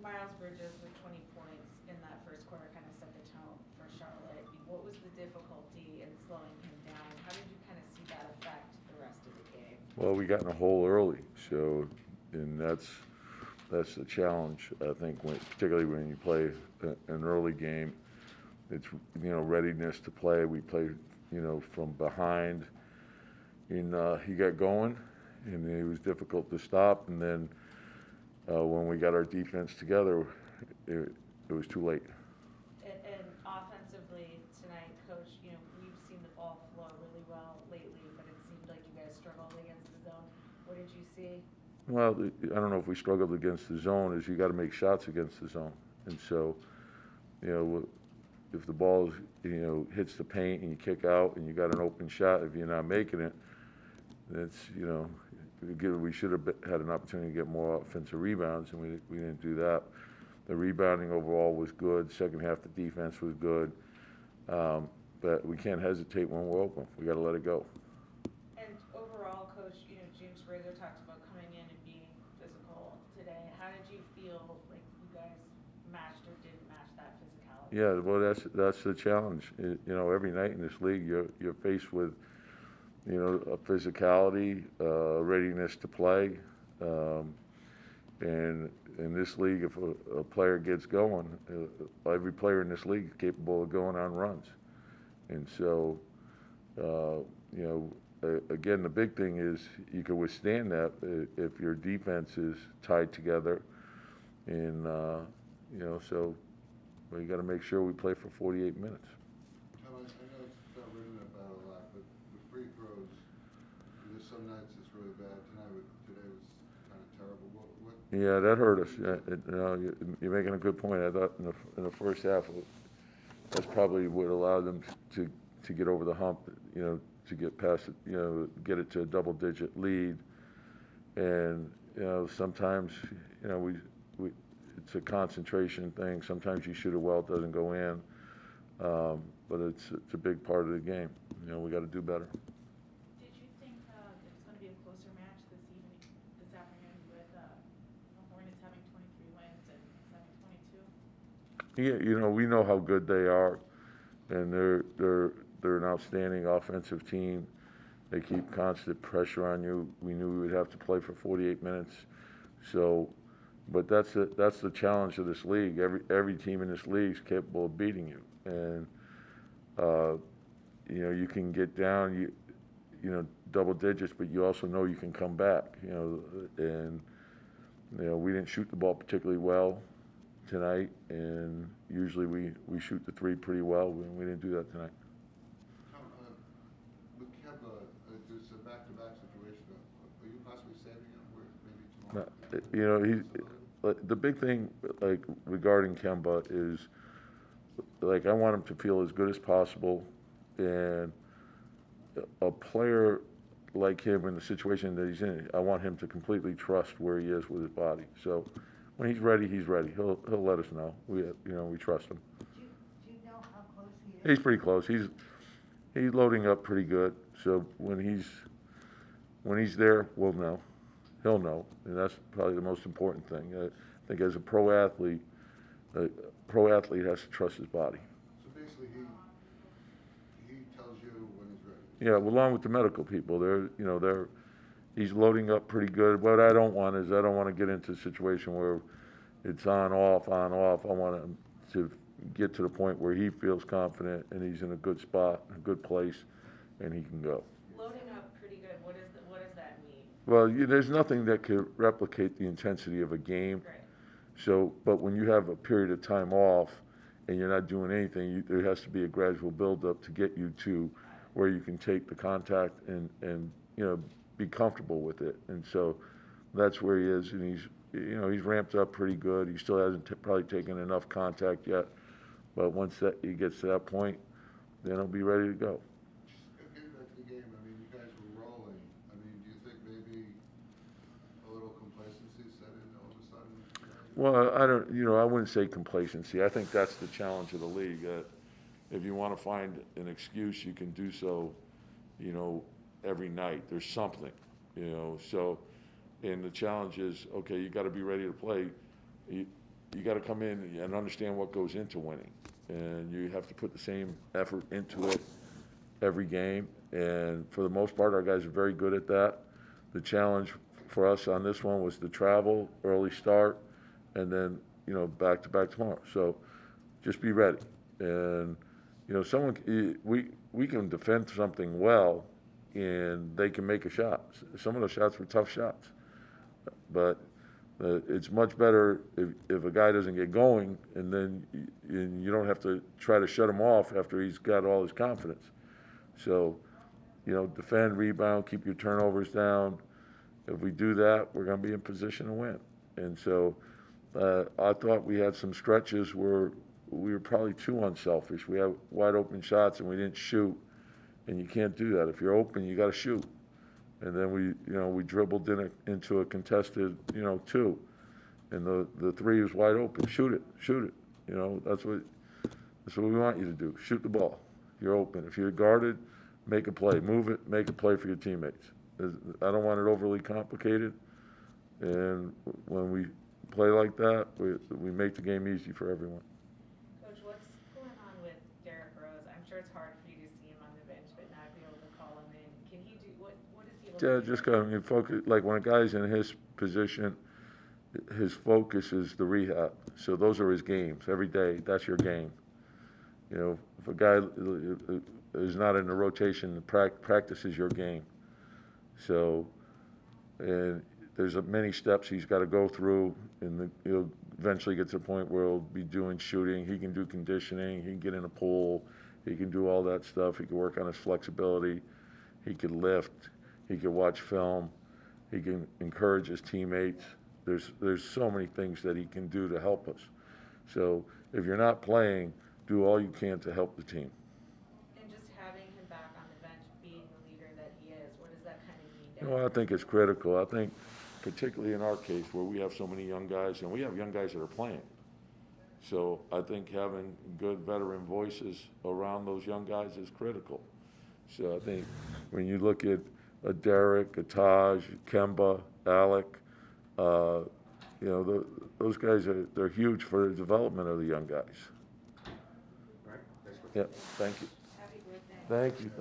Miles Bridges with 20 points in that first quarter kind of set the tone for Charlotte. What was the difficulty in slowing him down? How did you kind of see that affect the rest of the game? Well, we got in a hole early, so and that's the challenge. I think, particularly when you play an early game, it's readiness to play. We played from behind, and he got going, and it was difficult to stop. And then when we got our defense together, it was too late. And offensively tonight, Coach, we've seen the ball flow really well lately, but it seemed like you guys struggled against the zone. What did you see? Well, I don't know if we struggled against the zone. Is you got to make shots against the zone, and so if the ball hits the paint and you kick out and you got an open shot, if you're not making it, it's we should have had an opportunity to get more offensive rebounds, and we didn't do that. The rebounding overall was good. Second half, the defense was good, but we can't hesitate when we're open. We got to let it go. And overall, Coach, James Borrego talked about coming in and being physical today. How did you feel like you guys matched or didn't match that physicality? Yeah, well, that's the challenge. Every night in this league, you're faced with a physicality, readiness to play, and in this league, if a player gets going, every player in this league is capable of going on runs, and so again, the big thing is you can withstand that if your defense is tied together, and so you got to make sure we play for 48 minutes. I know it's not written about a lot, but the free throws, there's some nights it's really bad. Today was kind of terrible. What? Yeah, that hurt us. You're making a good point. I thought in the first half, that's probably what allowed them to get over the hump. To get past it. Get it to a double-digit lead, and sometimes we it's a concentration thing. Sometimes you shoot it well, it doesn't go in, but it's a big part of the game. We got to do better. Did you think it's going to be a closer match this afternoon with the Hornets having 23 wins and having 22? Yeah, we know how good they are, and they're an outstanding offensive team. They keep constant pressure on you. We knew we would have to play for 48 minutes, but that's the challenge of this league. Every team in this league is capable of beating you, and you can get down double digits, but you also know you can come back. And we didn't shoot the ball particularly well tonight, and usually we shoot the three pretty well, and we didn't do that tonight. With Kemba, there's a back-to-back situation. Are you possibly saving him maybe tomorrow? The big thing, regarding Kemba is, I want him to feel as good as possible, and a player like him in the situation that he's in, I want him to completely trust where he is with his body. So when he's ready, he's ready. He'll let us know. We trust him. Do you know how close he is? He's pretty close. He's loading up pretty good. So when he's there, we'll know. He'll know, and that's probably the most important thing. I think as a pro athlete has to trust his body. So basically, he tells you when he's ready. Yeah, along with the medical people, he's loading up pretty good. What I don't want to get into a situation where it's on off. I want him to get to the point where he feels confident and he's in a good spot, a good place, and he can go. Loading up pretty good. What does that mean? Well, there's nothing that could replicate the intensity of a game. Right. So, but when you have a period of time off and you're not doing anything, there has to be a gradual buildup to get you to where you can take the contact and be comfortable with it. And so that's where he is, and he's ramped up pretty good. He still hasn't probably taken enough contact yet, but once he gets to that point, then he'll be ready to go. Getting back to the game, you guys were rolling. Do you think maybe a little complacency set in all of a sudden? Well, I wouldn't say complacency. I think that's the challenge of the league. If you want to find an excuse, you can do so, every night. There's something, so, and the challenge is, okay, you got to be ready to play. you gotta come in and understand what goes into winning. And you have to put the same effort into it every game. And for the most part, our guys are very good at that. The challenge for us on this one was the travel, early start, and then, back to back tomorrow. So just be ready. And, we can defend something well and they can make a shot. Some of those shots were tough shots. But it's much better if a guy doesn't get going and then you don't have to try to shut him off after he's got all his confidence. So, defend, rebound, keep your turnovers down. If we do that, we're going to be in position to win. And so I thought we had some stretches where we were probably too unselfish. We had wide open shots and we didn't shoot. And you can't do that. If you're open, you got to shoot. And then we dribbled into a contested, 2. And the 3 was wide open. Shoot it. That's what we want you to do. Shoot the ball. You're open. If you're guarded, make a play. Move it, make a play for your teammates. I don't want it overly complicated. And when we play like that, we make the game easy for everyone. Coach, what's going on with Derrick Rose? I'm sure it's hard for you to see him on the bench, but not be able to call him in. Can he do, what is he able to do? Just go, focus, like when a guy's in his position, his focus is the rehab. So those are his games. Every day, that's your game. If a guy is not in the rotation, practice is your game. So, and there's many steps he's got to go through, and he'll eventually get to the point where he'll be doing shooting. He can do conditioning. He can get in a pool. He can do all that stuff. He can work on his flexibility. He can lift. He can watch film. He can encourage his teammates. There's so many things that he can do to help us. So if you're not playing, do all you can to help the team. And just having him back on the bench, being the leader that he is, what does that kind of mean? I think it's critical. I think particularly in our case where we have so many young guys, and we have young guys that are playing. So I think having good veteran voices around those young guys is critical. So I think when you look at a Derek, a Taj, Kemba, Alec, those guys they're huge for the development of the young guys. All right, thanks. Yeah, thank you. Happy birthday. Thank you.